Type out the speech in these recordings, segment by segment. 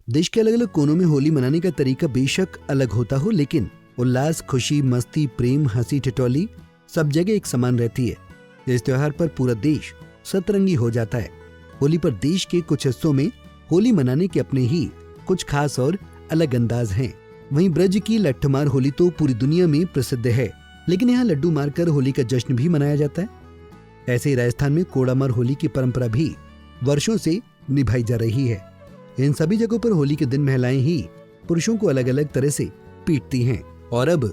देश के अलग अलग कोनों में होली मनाने का तरीका बेशक अलग होता हो, लेकिन उल्लास, खुशी, मस्ती, प्रेम, हंसी ठिठोली सब जगह एक समान रहती है। इस त्योहार पर पूरा देश सतरंगी हो जाता है। होली पर देश के कुछ हिस्सों में होली मनाने के अपने ही कुछ खास और अलग अंदाज हैं। वहीं ब्रज की लट्ठमार होली तो पूरी दुनिया में प्रसिद्ध है, लेकिन यहाँ लड्डू मारकर होली का जश्न भी मनाया जाता है। ऐसे ही राजस्थान में कोड़ामार होली की परंपरा भी वर्षों से निभाई जा रही है। इन सभी जगहों पर होली के दिन महिलाएं ही पुरुषों को अलग अलग तरह से पीटती हैं और अब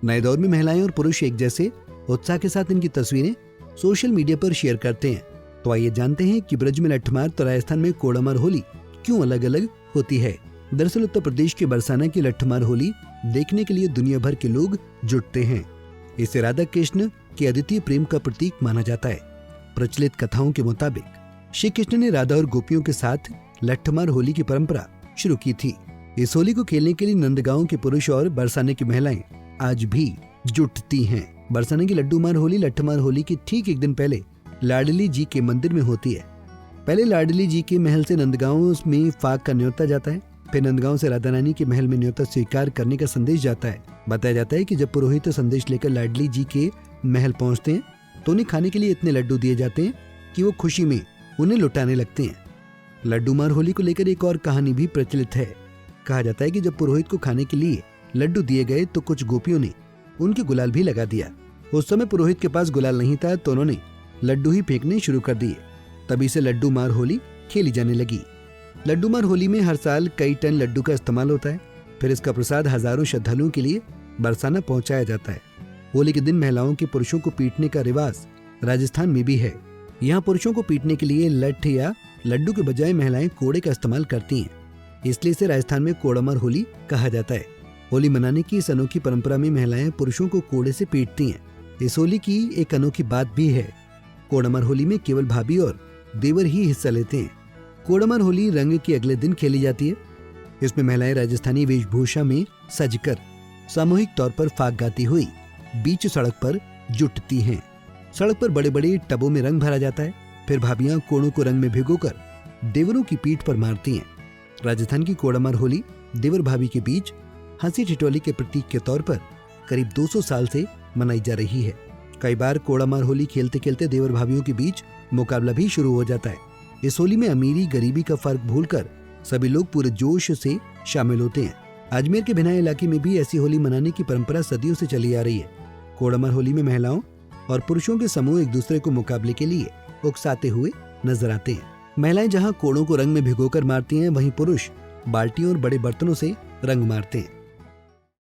नए दौर में महिलाएं और पुरुष एक जैसे उत्साह के साथ इनकी तस्वीरें सोशल मीडिया पर शेयर करते हैं। तो आइए जानते हैं कि ब्रज में लट्ठमार तो राजस्थान में कोड़ामार होली क्यों अलग अलग होती है। दरअसल उत्तर प्रदेश के बरसाना की लट्ठमार होली देखने के लिए दुनिया भर के लोग जुटते हैं। इसे राधा कृष्ण के अद्वितीय प्रेम का प्रतीक माना जाता है। प्रचलित कथाओं के मुताबिक श्री कृष्ण ने राधा और गोपियों के साथ लट्ठमार होली की परंपरा शुरू की थी। इस होली को खेलने के लिए नंदगांव के पुरुष और बरसाने की महिलाएं आज भी जुटती हैं। बरसाने की लड्डूमार होली लट्ठमार होली के ठीक एक दिन पहले लाडली जी के मंदिर में होती है। पहले लाडली जी के महल से नंदगांव में फाग का न्योता जाता है। फिर नंदगांव से राधा रानी के महल में न्योता स्वीकार करने का संदेश जाता है। बताया जाता है कि जब पुरोहित संदेश लेकर लाडली जी के महल पहुंचते हैं तो उन्हें खाने के लिए इतने लड्डू दिए जाते हैं कि वो खुशी में उन्हें लुटाने लगते हैं। लड्डूमार होली को लेकर एक और कहानी भी प्रचलित है। कहा जाता है कि जब पुरोहित को खाने के लिए लड्डू दिए गए तो कुछ गोपियों ने उनके गुलाल भी लगा दिया। उस समय पुरोहित के पास गुलाल नहीं था तो उन्होंने लड्डू ही फेंकने शुरू कर दिए। तभी से लड्डूमार होली खेली जाने लगी। लड्डूमार होली में हर साल कई टन लड्डू का इस्तेमाल होता है। फिर इसका प्रसाद हजारों श्रद्धालुओं के लिए बरसाना पहुंचाया जाता है। होली के दिन महिलाओं के पुरुषों को पीटने का रिवाज राजस्थान में भी है। यहाँ पुरुषों को पीटने के लिए लठ या लड्डू के बजाय महिलाएं कोड़े का इस्तेमाल करती हैं, इसलिए इसे राजस्थान में कोड़ामार होली कहा जाता है। होली मनाने की इस अनोखी परंपरा में महिलाएं पुरुषों को कोड़े से पीटती हैं। इस होली की एक अनोखी बात भी है। कोड़ामार होली में केवल भाभी और देवर ही हिस्सा लेते हैं। कोड़ामार होली रंग के अगले दिन खेली जाती है। इसमें महिलाएं राजस्थानी वेशभूषा में सजकर सामूहिक तौर पर फाग गाती हुई बीच सड़क पर जुटती हैं। सड़क पर बड़े बड़े टबों में रंग भरा जाता है। फिर भाभियां कोड़ों को रंग में भिगोकर देवरों की पीठ पर मारती हैं। राजस्थान की कोड़ामार होली देवर भाभी के बीच हंसी ठिठोली के प्रतीक के तौर पर करीब 200 साल से मनाई जा रही है। कई बार कोड़ामार होली खेलते खेलते देवर भाभियों के बीच मुकाबला भी शुरू हो जाता है। इस होली में अमीरी गरीबी का फर्क भूलकर सभी लोग पूरे जोश से शामिल होते हैं। अजमेर के भिनाई इलाके में भी ऐसी होली मनाने की परंपरा सदियों से चली आ रही है। कोड़ामार होली में महिलाओं और पुरुषों के समूह एक दूसरे को मुकाबले के लिए उकसाते हुए नजर आते हैं। महिलाएं जहां कोड़ों को रंग में भिगोकर मारती हैं, वहीं पुरुष बाल्टियों और बड़े बर्तनों से रंग मारते हैं।